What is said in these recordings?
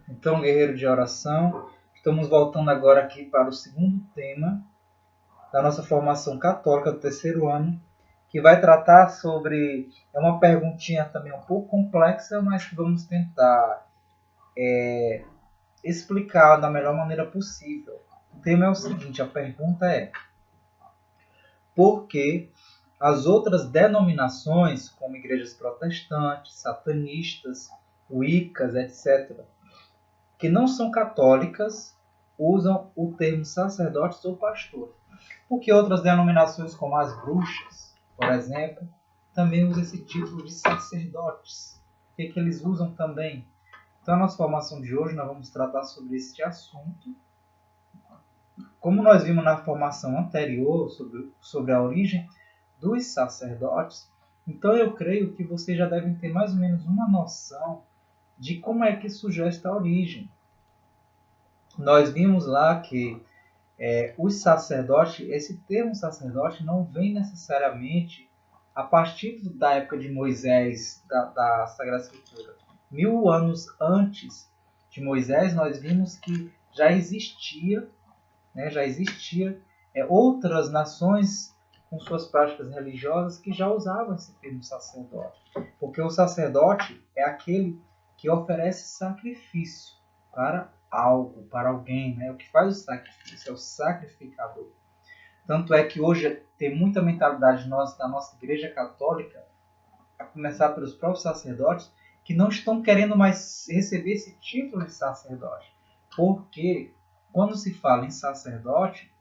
Então, guerreiro de oração, estamos voltando agora aqui para o segundo tema da nossa formação católica do terceiro ano, que vai tratar sobre. É uma perguntinha também um pouco complexa, mas que vamos tentar explicar da melhor maneira possível. O tema é o seguinte: a pergunta é: por que as outras denominações, como igrejas protestantes, satanistas, wiccas, etc., que não são católicas, usam o termo sacerdotes ou pastor? Porque outras denominações, como as bruxas, por exemplo, também usam esse título de sacerdotes. O que eles usam também? Então, na nossa formação de hoje, nós vamos tratar sobre este assunto. Como nós vimos na formação anterior sobre a origem dos sacerdotes, então eu creio que vocês já devem ter mais ou menos uma noção de como é que surgiu esta origem. Nós vimos lá que os sacerdotes, esse termo sacerdote não vem necessariamente a partir da época de Moisés, da Sagrada Escritura. 1000 anos antes de Moisés, nós vimos que já existia outras nações com suas práticas religiosas que já usavam esse termo sacerdote. Porque o sacerdote é aquele que oferece sacrifício para algo, para alguém. Né? O que faz o sacrifício é o sacrificador. Tanto é que hoje tem muita mentalidade da nossa igreja católica, a começar pelos próprios sacerdotes, que não estão querendo mais receber esse título de sacerdote. Porque quando se fala em sacerdote,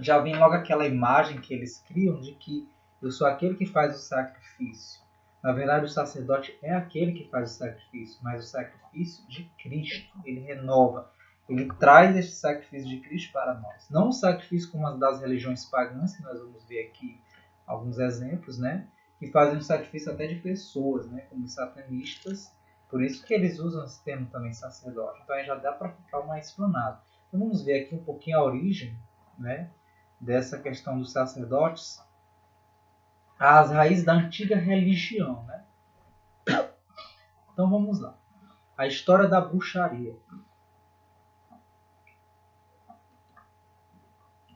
já vem logo aquela imagem que eles criam de que eu sou aquele que faz o sacrifício. Na verdade, o sacerdote é aquele que faz o sacrifício, mas o sacrifício de Cristo. Ele renova, ele traz este sacrifício de Cristo para nós. Não o sacrifício como as das religiões pagãs, que nós vamos ver aqui alguns exemplos, né? Que fazem o sacrifício até de pessoas, né? Como os satanistas. Por isso que eles usam esse termo também, sacerdote. Então aí já dá para ficar mais explanado. Então vamos ver aqui um pouquinho a origem, né? Dessa questão dos sacerdotes, as raízes da antiga religião. Né? Então vamos lá. A história da bruxaria.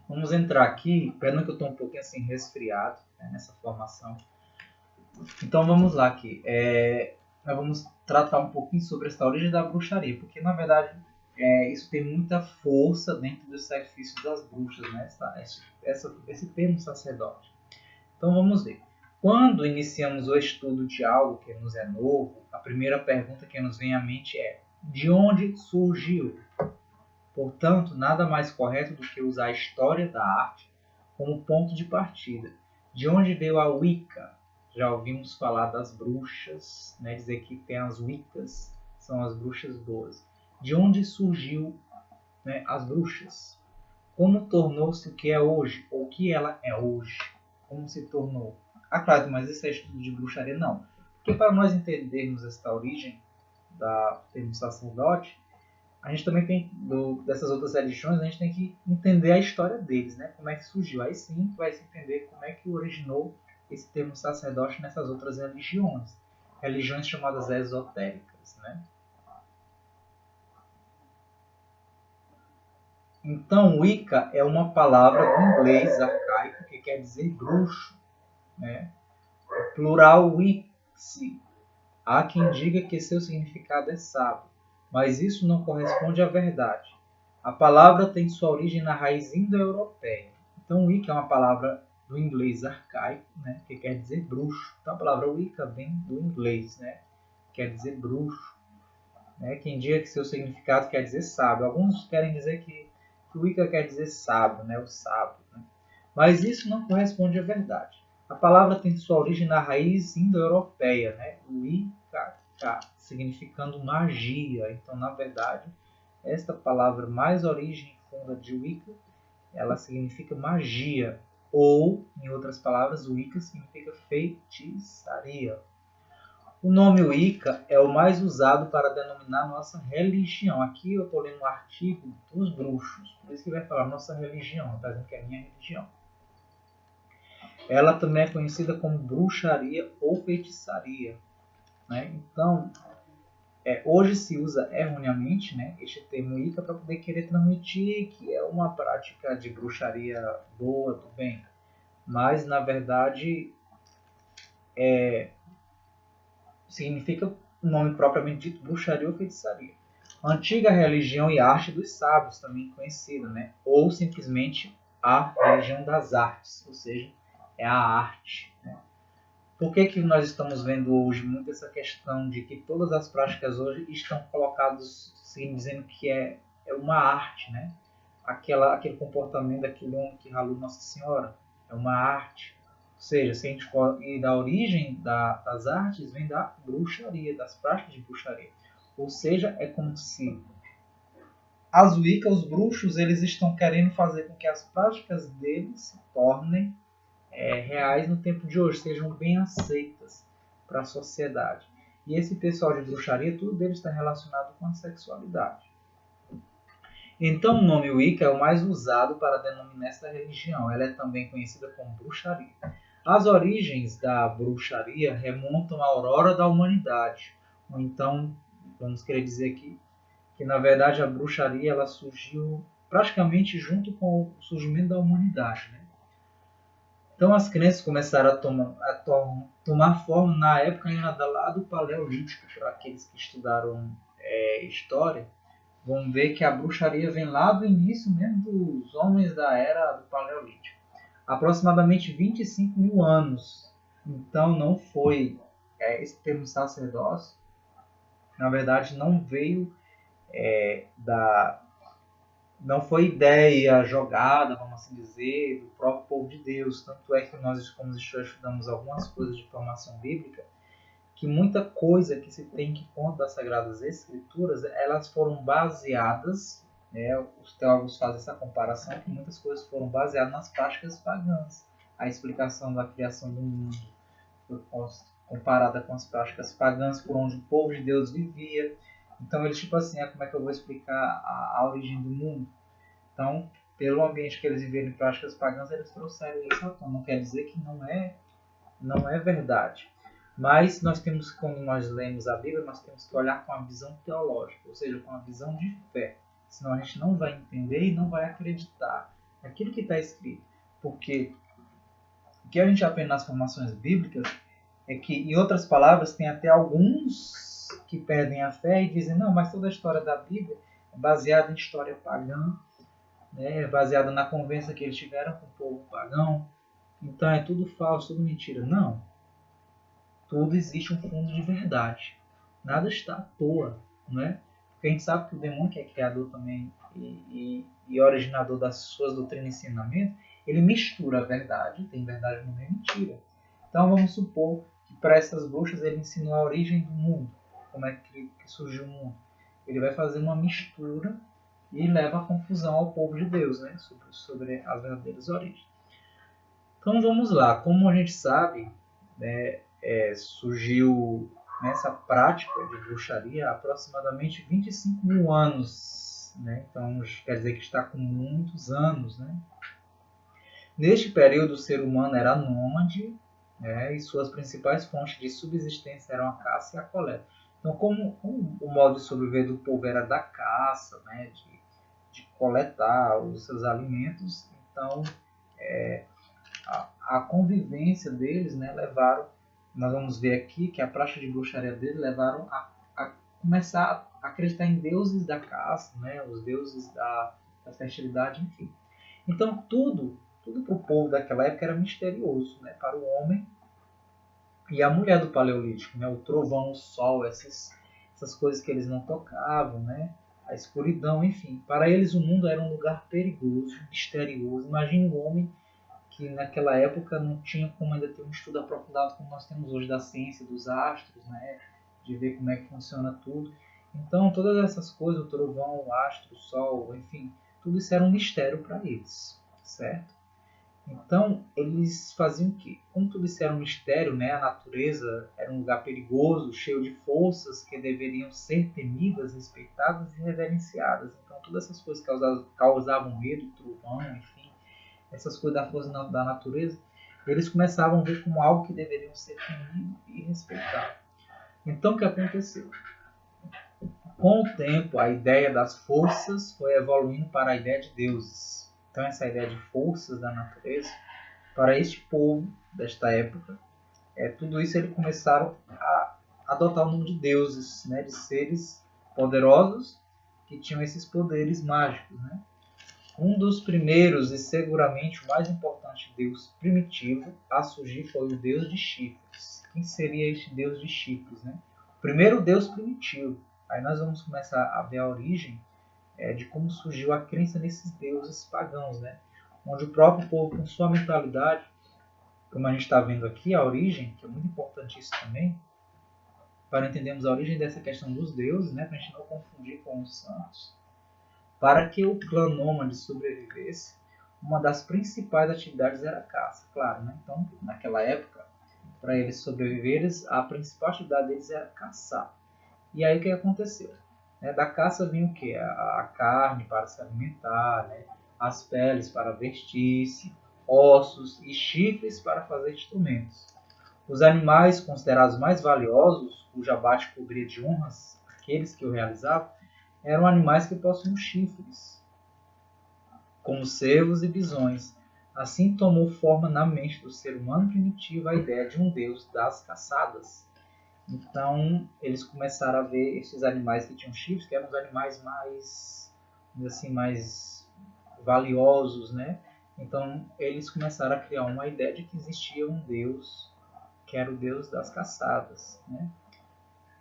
Vamos entrar aqui, pena que eu estou um pouquinho assim resfriado, né, nessa formação. Então vamos lá aqui. Nós vamos tratar um pouquinho sobre essa origem da bruxaria, porque na verdade isso tem muita força dentro do sacrifício das bruxas, né? Esse termo sacerdote. Então vamos ver. Quando iniciamos o estudo de algo que nos é novo, a primeira pergunta que nos vem à mente é: de onde surgiu? Portanto, nada mais correto do que usar a história da arte como ponto de partida. De onde veio a Wicca? Já ouvimos falar das bruxas, né? Dizer que tem as Wiccas, são as bruxas boas. De onde surgiu, né, as bruxas? Como tornou-se o que é hoje? Ou o que ela é hoje? Como se tornou? Ah, claro, mas esse é estudo de bruxaria? Não. Porque para nós entendermos esta origem do termo sacerdote, a gente também tem, dessas outras religiões, a gente tem que entender a história deles, né? Como é que surgiu. Aí sim vai se entender como é que originou esse termo sacerdote nessas outras religiões. Religiões chamadas esotéricas, né? Então, Wicca é uma palavra do inglês arcaico que quer dizer bruxo, né? Plural wixi. Há quem diga que seu significado é sábio, mas isso não corresponde à verdade. A palavra tem sua origem na raiz indo-europeia. Então, Wicca é uma palavra do inglês arcaico, né, que quer dizer bruxo. Então, a palavra Wicca vem do inglês, né, quer dizer bruxo. Né? Quem diga que seu significado quer dizer sábio. Alguns querem dizer que Wicca quer dizer sábio, né, o sábio. Né? Mas isso não corresponde à verdade. A palavra tem sua origem na raiz indo-europeia, né? Wicca, significando magia. Então, na verdade, esta palavra mais origem funda de Wicca, ela significa magia. Ou, em outras palavras, Wicca significa feitiçaria. O nome Wicca é o mais usado para denominar nossa religião. Aqui eu estou lendo um artigo dos bruxos, por isso que vai falar nossa religião, está dizendo que é a minha religião. Ela também é conhecida como bruxaria ou feitiçaria. Né? Então, hoje se usa erroneamente, né, este termo Wicca para poder querer transmitir que é uma prática de bruxaria boa, do bem. Mas, na verdade, significa o nome propriamente dito, bruxaria ou feitiçaria. Antiga religião e arte dos sábios, também conhecida, né? Ou simplesmente a religião das artes, ou seja, é a arte. Né? Por que nós estamos vendo hoje muito essa questão de que todas as práticas hoje estão colocadas, assim, dizendo que é uma arte, né? Aquele comportamento daquele homem que ralou Nossa Senhora é uma arte. Ou seja, se a gente e da origem das artes vem da bruxaria, das práticas de bruxaria. Ou seja, é como se as Wicca, os bruxos, eles estão querendo fazer com que as práticas deles se tornem reais no tempo de hoje, sejam bem aceitas para a sociedade. E esse pessoal de bruxaria, tudo deles está relacionado com a sexualidade. Então o nome Wicca é o mais usado para denominar esta religião. Ela é também conhecida como bruxaria. As origens da bruxaria remontam à aurora da humanidade. Ou então, vamos querer dizer aqui, que na verdade a bruxaria ela surgiu praticamente junto com o surgimento da humanidade. Né? Então as crenças começaram a tomar forma na época ainda lá do Paleolítico. Para aqueles que estudaram história, vão ver que a bruxaria vem lá do início mesmo dos homens da era do Paleolítico. Aproximadamente 25 mil anos. Então não foi esse termo sacerdócio, na verdade não veio não foi ideia jogada, vamos assim dizer, do próprio povo de Deus. Tanto é que nós, como estudamos algumas coisas de formação bíblica, que muita coisa que se tem que conta das Sagradas Escrituras, elas foram baseadas, os teólogos fazem essa comparação, que muitas coisas foram baseadas nas práticas pagãs. A explicação da criação do mundo foi comparada com as práticas pagãs por onde o povo de Deus vivia. Então eles tipo assim, como é que eu vou explicar a origem do mundo? Então, pelo ambiente que eles viveram em práticas pagãs, eles trouxeram isso à tona. Não quer dizer que não é verdade. Mas nós temos, quando nós lemos a Bíblia, nós temos que olhar com a visão teológica, ou seja, com a visão de fé. Senão a gente não vai entender e não vai acreditar naquilo que está escrito. Porque o que a gente aprende nas formações bíblicas é que, em outras palavras, tem até alguns que perdem a fé e dizem, não, mas toda a história da Bíblia é baseada em história pagã, né, baseada na conversa que eles tiveram com o povo pagão. Então é tudo falso, tudo mentira. Não. Tudo existe um fundo de verdade. Nada está à toa, não é? Porque a gente sabe que o demônio, que é criador também e originador das suas doutrinas e ensinamentos, ele mistura a verdade, tem verdade no meio e mentira. Então vamos supor que para essas bruxas ele ensinou a origem do mundo, como é que surgiu o mundo. Ele vai fazer uma mistura e leva a confusão ao povo de Deus, né? sobre as verdadeiras origens. Então vamos lá, como a gente sabe, né, surgiu nessa prática de bruxaria há aproximadamente 25 mil anos. Né? Então quer dizer que está com muitos anos. Né? Neste período o ser humano era nômade, né, e suas principais fontes de subsistência eram a caça e a coleta. Então como o modo de sobreviver do povo era da caça, né, de coletar os seus alimentos, então a convivência deles, né, levaram, nós vamos ver aqui que a prática de bruxaria deles levaram a começar a acreditar em deuses da caça, né, os deuses da fertilidade, enfim. Então tudo para o povo daquela época era misterioso, né, para o homem e a mulher do Paleolítico, né, o trovão, o sol, essas coisas que eles não tocavam, né, a escuridão, enfim. Para eles o mundo era um lugar perigoso, misterioso. Imagine um homem que naquela época não tinha como ainda ter um estudo aprofundado como nós temos hoje da ciência dos astros, né? De ver como é que funciona tudo. Então todas essas coisas, o trovão, o astro, o sol, enfim, tudo isso era um mistério para eles, certo? Então eles faziam o quê? Como tudo isso era um mistério, né? A natureza era um lugar perigoso, cheio de forças que deveriam ser temidas, respeitadas e reverenciadas. Então todas essas coisas causavam medo, trovão, enfim, essas coisas da força da natureza, eles começavam a ver como algo que deveriam ser temido e respeitado. Então o que aconteceu? Com o tempo, a ideia das forças foi evoluindo para a ideia de deuses. Então, essa ideia de forças da natureza, para este povo desta época, tudo isso eles começaram a adotar o nome de deuses, né, de seres poderosos que tinham esses poderes mágicos, né? Um dos primeiros e seguramente o mais importante deus primitivo a surgir foi o deus de chifres. Quem seria este deus de chifres, né? O primeiro deus primitivo. Aí nós vamos começar a ver a origem de como surgiu a crença nesses deuses pagãos, né? Onde o próprio povo, com sua mentalidade, como a gente está vendo aqui, a origem, que é muito importante isso também, para entendermos a origem dessa questão dos deuses, né? Para a gente não confundir com os santos. Para que o clã nômade sobrevivesse, uma das principais atividades era a caça, claro, né? Então, naquela época, para eles sobreviverem, a principal atividade deles era caçar. E aí o que aconteceu? Da caça vinha o quê? A carne para se alimentar, né? As peles para vestir-se, ossos e chifres para fazer instrumentos. Os animais considerados mais valiosos, cujo abate cobria de honras aqueles que o realizavam, eram animais que possuíam chifres, como cervos e bisões. Assim tomou forma na mente do ser humano primitivo a ideia de um deus das caçadas. Então, eles começaram a ver esses animais que tinham chifres, que eram os animais mais valiosos, né? Então, eles começaram a criar uma ideia de que existia um deus, que era o deus das caçadas, né?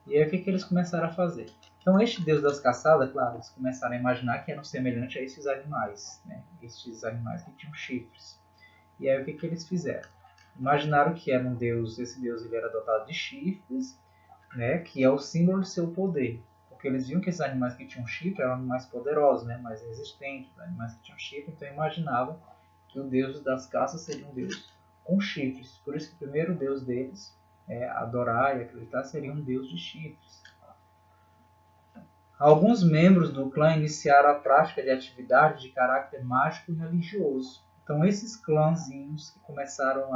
E aí, o que eles começaram a fazer? Então, este deus das caçadas, claro, eles começaram a imaginar que eram semelhantes a esses animais, né? Estes animais que tinham chifres. E aí, o que eles fizeram? Imaginaram que era um deus, esse deus ele era dotado de chifres, né? Que é o símbolo do seu poder. Porque eles viam que esses animais que tinham chifre eram animais poderosos, né? Mais resistentes, animais que tinham chifre, então imaginavam que o deus das caças seria um deus com chifres. Por isso que o primeiro deus deles, adorar e acreditar, seria um deus de chifres. Alguns membros do clã iniciaram a prática de atividades de caráter mágico e religioso. Então, esses clãzinhos que começaram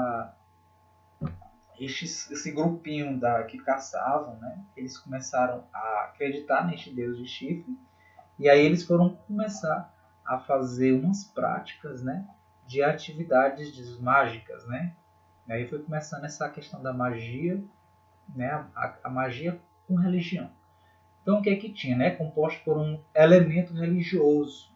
esse grupinho que caçavam, né? Eles começaram a acreditar neste deus de chifre, e aí eles foram começar a fazer umas práticas, né? De atividades mágicas, né? E aí foi começando essa questão da magia, né? A magia com religião. Então, o que é que tinha, né? Composto por um elemento religioso.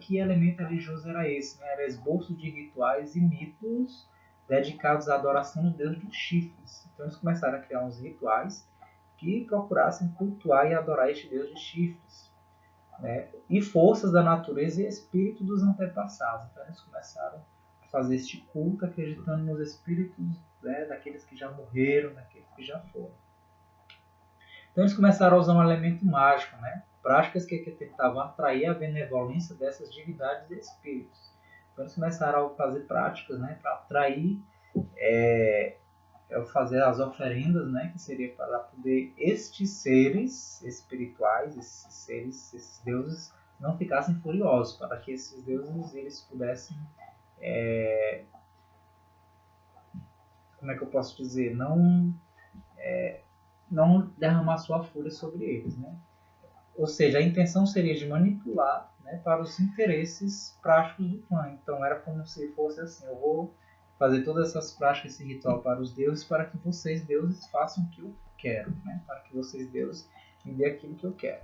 Que elemento religioso era esse? Né? Era esboço de rituais e mitos dedicados à adoração do deus dos chifres. Então, eles começaram a criar uns rituais que procurassem cultuar e adorar este deus de chifres, né? E forças da natureza e espírito dos antepassados. Então, eles começaram a fazer este culto acreditando nos espíritos, né, daqueles que já morreram, daqueles que já foram. Então eles começaram a usar um elemento mágico, né? Práticas que tentavam atrair a benevolência dessas divindades e espíritos. Então eles começaram a fazer práticas, né, para atrair, fazer as oferendas, né, que seria para poder estes seres espirituais, esses deuses, não ficassem furiosos, para que esses deuses eles pudessem, como é que eu posso dizer, não derramar sua fúria sobre eles, né? Ou seja, a intenção seria de manipular, né, para os interesses práticos do clã. Então era como se fosse assim: eu vou fazer todas essas práticas, esse ritual para os deuses, para que vocês, deuses, façam o que eu quero, né? Para que vocês, deuses, me dê aquilo que eu quero.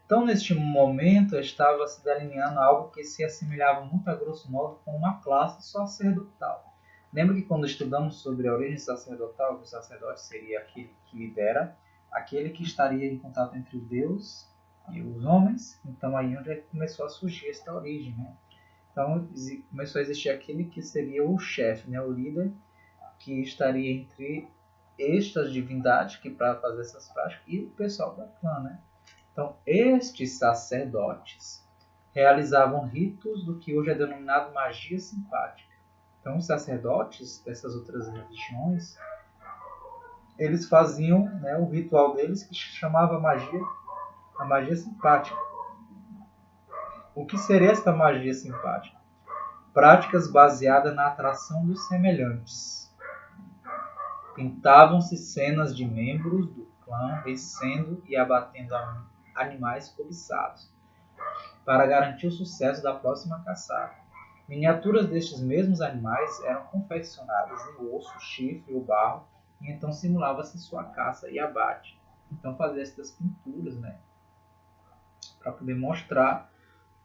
Então, neste momento, estava se delineando algo que se assemelhava muito, a grosso modo, com uma classe sacerdotal. Lembra que quando estudamos sobre a origem sacerdotal, que o sacerdote seria aquele que lidera, aquele que estaria em contato entre o Deus e os homens? Então, aí onde começou a surgir esta origem, né? Então, começou a existir aquele que seria o chefe, né? O líder, que estaria entre estas divindades, que para fazer essas práticas, e o pessoal da clã, né? Então, estes sacerdotes realizavam ritos do que hoje é denominado magia simpática. Então, os sacerdotes dessas outras religiões, eles faziam, né, o ritual deles que chamava a magia simpática. O que seria esta magia simpática? Práticas baseadas na atração dos semelhantes. Pintavam-se cenas de membros do clã, vencendo e abatendo animais cobiçados, para garantir o sucesso da próxima caçada. Miniaturas destes mesmos animais eram confeccionadas em osso, chifre ou barro, e então simulava-se sua caça e abate. Então fazia essas pinturas, né, para poder mostrar,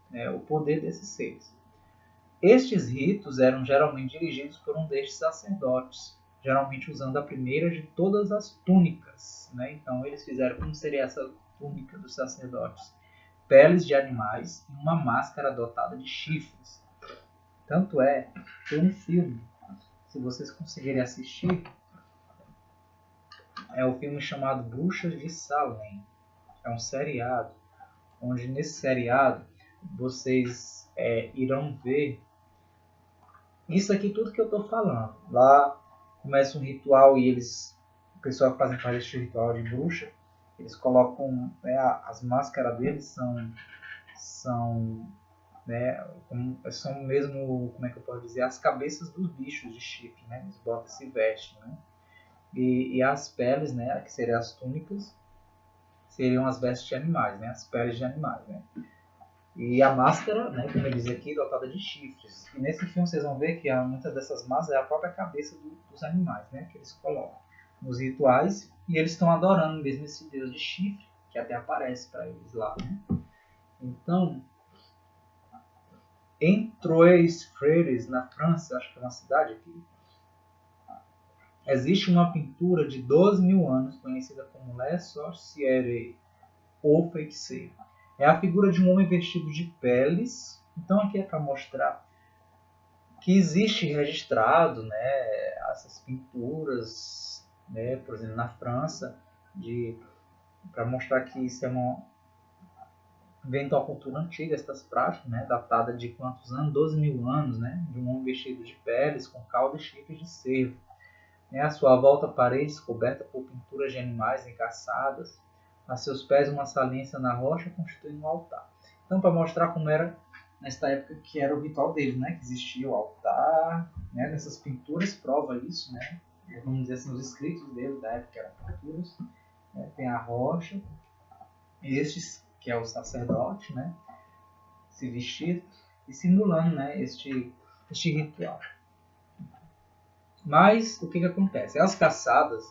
né, o poder desses seres. Estes ritos eram geralmente dirigidos por um destes sacerdotes, geralmente usando a primeira de todas as túnicas, né? Então eles fizeram como seria essa túnica dos sacerdotes: peles de animais e uma máscara dotada de chifres. Tanto é que um filme, se vocês conseguirem assistir, é o filme chamado Bruxas de Salem. É um seriado, onde nesse seriado vocês irão ver isso aqui, tudo que eu estou falando. Lá começa um ritual e o pessoal que fazem parte desse ritual de bruxa, eles colocam, né, as máscaras deles são, né, são mesmo, como é que eu posso dizer, as cabeças dos bichos de chifre, né? Eles botam esse veste, né? E as peles, né, que seriam as túnicas, seriam as vestes de animais, né? As peles de animais, né? E a máscara, né, como ele diz aqui, dotada de chifres. E nesse filme vocês vão ver que muitas dessas máscaras é a própria cabeça dos animais, né, que eles colocam nos rituais. E eles estão adorando mesmo esse deus de chifre, que até aparece para eles lá, né? Então, em Troyes-Frères, na França, acho que é uma cidade aqui, existe uma pintura de 12.000 anos, conhecida como Le Sorcier, ou feiticeiro. É a figura de um homem vestido de peles. Então aqui é para mostrar que existe registrado, né, essas pinturas, né, por exemplo, na França, para mostrar que isso vem de uma cultura antiga, essas práticas, né, datada de quantos anos? 12.000 anos, né, de um homem vestido de peles com cauda e chifres de cervo. À sua volta, paredes cobertas por pinturas de animais encaçadas. A seus pés, uma saliência na rocha constituindo um altar. Então, para mostrar como era nesta época que era o ritual dele, né? Que existia o altar, né? Nessas pinturas prova isso, né? Vamos dizer assim, os escritos dele da época eram pinturas. Né? Tem a rocha, estes que é o sacerdote, né? Se vestir e simulando, né? Este ritual. Mas o que acontece? As caçadas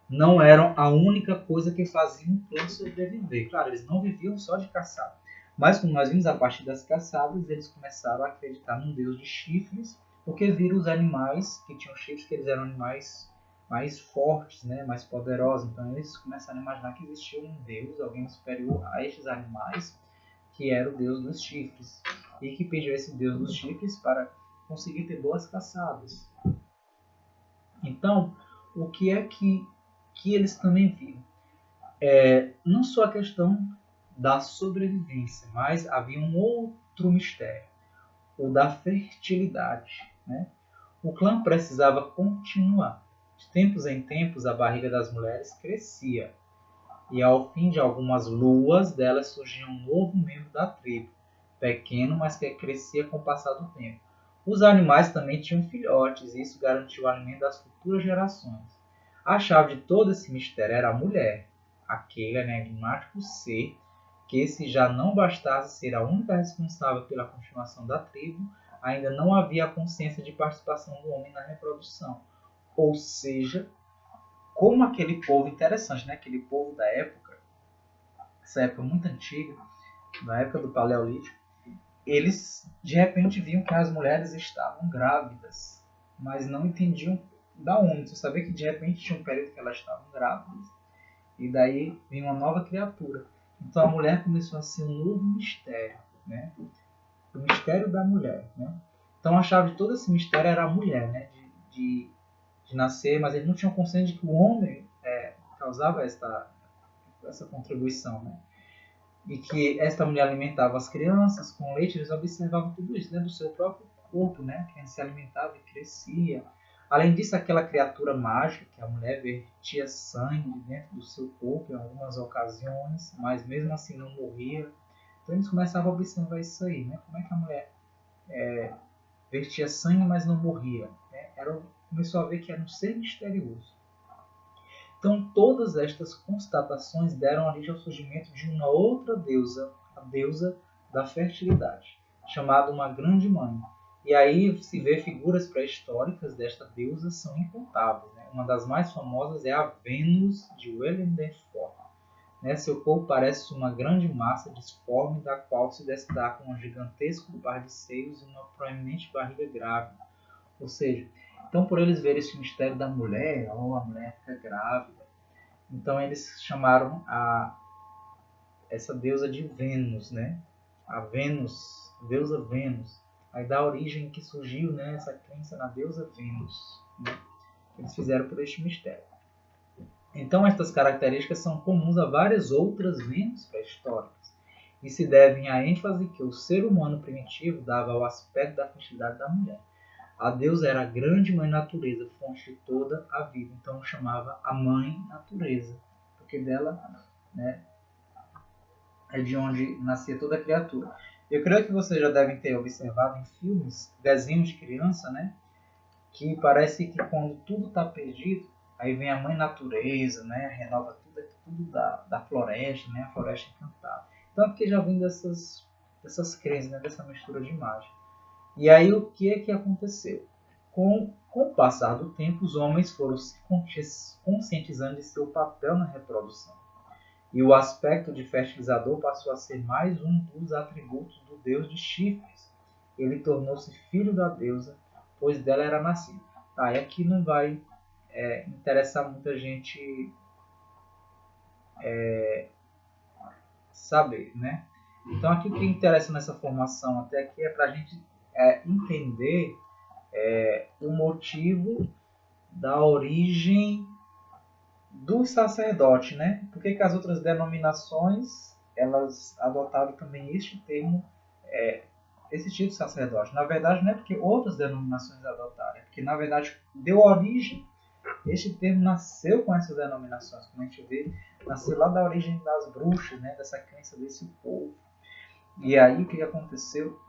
não eram a única coisa que faziam o clã sobreviver. Claro, eles não viviam só de caçada. Mas como nós vimos, a partir das caçadas, eles começaram a acreditar num deus de chifres, porque viram os animais que tinham chifres, que eles eram animais mais fortes, né, mais poderosos. Então eles começaram a imaginar que existia um deus, alguém superior a estes animais, que era o deus dos chifres. E que pediu a esse deus dos chifres para conseguir ter boas caçadas. Então, o que é que eles também viram? Não só a questão da sobrevivência, mas havia um outro mistério, o da fertilidade. Né? O clã precisava continuar. De tempos em tempos, a barriga das mulheres crescia, e ao fim de algumas luas delas surgia um novo membro da tribo, pequeno, mas que crescia com o passar do tempo. Os animais também tinham filhotes, e isso garantiu o alimento das futuras gerações. A chave de todo esse mistério era a mulher, aquele enigmático ser que, se já não bastasse ser a única responsável pela continuação da tribo, ainda não havia a consciência de participação do homem na reprodução. Ou seja, como aquele povo interessante, né? Aquele povo da época, essa época muito antiga, na época do Paleolítico, eles de repente viam que as mulheres estavam grávidas, mas não entendiam da onde. Você sabia que de repente tinha um período que elas estavam grávidas, e daí vinha uma nova criatura. Então a mulher começou a ser um novo mistério, né? O mistério da mulher, né? Então a chave de todo esse mistério era a mulher, né? De nascer, mas eles não tinham consciência de que o homem causava essa contribuição, né? E que esta mulher alimentava as crianças com leite. Eles observavam tudo isso dentro do seu próprio corpo, né? Que se alimentava e crescia. Além disso, aquela criatura mágica, que a mulher vertia sangue dentro do seu corpo em algumas ocasiões, mas mesmo assim não morria. Então eles começavam a observar isso aí, né? Como é que a mulher vertia sangue, mas não morria, né? Começou a ver que era um ser misterioso. Então, todas estas constatações deram origem ao surgimento de uma outra deusa, a deusa da fertilidade, chamada uma grande mãe. E aí se vê figuras pré-históricas desta deusa são incontáveis, né? Uma das mais famosas é a Vênus de Wellendenfort. Né? Seu corpo parece uma grande massa disforme da qual se destaca um gigantesco par de seios e uma proeminente barriga grávida. Ou seja, então por eles verem esse mistério da mulher, ou a mulher fica grávida, então eles chamaram essa deusa de Vênus, né? A Vênus, deusa Vênus. Aí dá a origem que surgiu, né, essa crença na deusa Vênus, né? Eles fizeram por este mistério. Então estas características são comuns a várias outras Vênus pré-históricas e se devem à ênfase que o ser humano primitivo dava ao aspecto da fertilidade da mulher. A deusa era a grande mãe natureza, fonte de toda a vida. Então chamava a mãe natureza, porque dela, né, é de onde nascia toda a criatura. Eu creio que vocês já devem ter observado em filmes, desenhos de criança, né, que parece que quando tudo está perdido, aí vem a mãe natureza, né, renova tudo da floresta, né, a floresta encantada. Então é porque já vem dessas crenças, né, dessa mistura de imagem. E aí o que é que aconteceu? Com o passar do tempo, os homens foram se conscientizando de seu papel na reprodução. E o aspecto de fertilizador passou a ser mais um dos atributos do deus de chifres. Ele tornou-se filho da deusa, pois dela era nascido. E aqui não vai interessar muita gente saber, né? Então aqui o que interessa nessa formação até aqui é para a gente entender o motivo da origem do sacerdote, né? Por que as outras denominações elas adotaram também este termo, esse tipo de sacerdote? Na verdade, não é porque outras denominações adotaram, é porque na verdade deu origem. Este termo nasceu com essas denominações, como a gente vê, nasceu lá da origem das bruxas, né? Dessa crença desse povo. E aí o que aconteceu?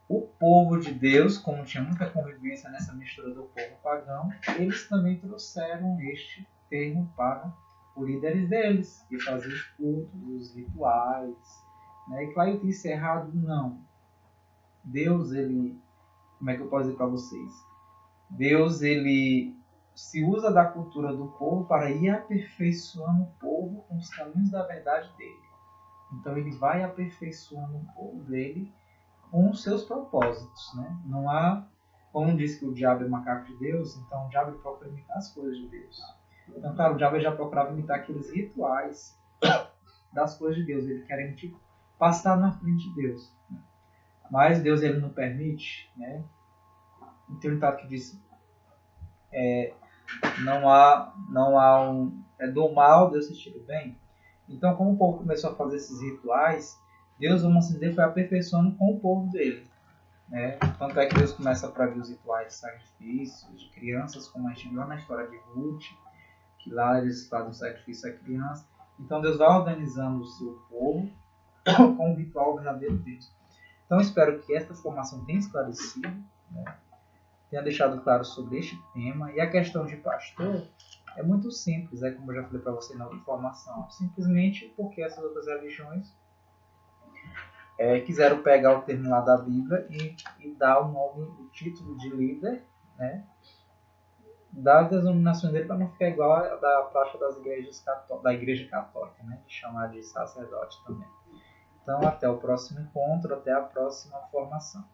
O povo de Deus, como tinha muita convivência nessa mistura do povo pagão, eles também trouxeram este termo para os líderes deles, que faziam os cultos, os rituais. Né? E claro que isso é errado? Não. Deus, ele... Como é que eu posso dizer para vocês? Deus, ele se usa da cultura do povo para ir aperfeiçoando o povo com os caminhos da verdade dele. Então ele vai aperfeiçoando o povo dele com os seus propósitos, né? Não há, como diz que o diabo é macaco de Deus, então o diabo procura imitar as coisas de Deus. Então, claro, o diabo já procurava imitar aqueles rituais das coisas de Deus. Ele quer passar na frente de Deus. Né? Mas Deus ele não permite, né? Tem um ditado que diz não há do mal Deus se tira o bem. Então, como o povo começou a fazer esses rituais, Deus, vamos dizer, foi aperfeiçoando com o povo dele. Né? Tanto é que Deus começa a proibir os rituais de sacrifícios de crianças, como a gente viu na história de Ruth, que lá eles fazem o sacrifício à criança. Então Deus vai organizando o seu povo com o ritual verdadeiro deles. Então espero que esta formação tenha esclarecido, né? Tenha deixado claro sobre este tema. E a questão de pastor é muito simples, como eu já falei para você na outra formação. Simplesmente porque essas outras religiões quiseram pegar o termo lá da Bíblia e dar o nome, o título de líder, né, das denominações dele para não ficar igual a da prática das igrejas da Igreja Católica, né, de chamar de sacerdote também. Então, até o próximo encontro, até a próxima formação.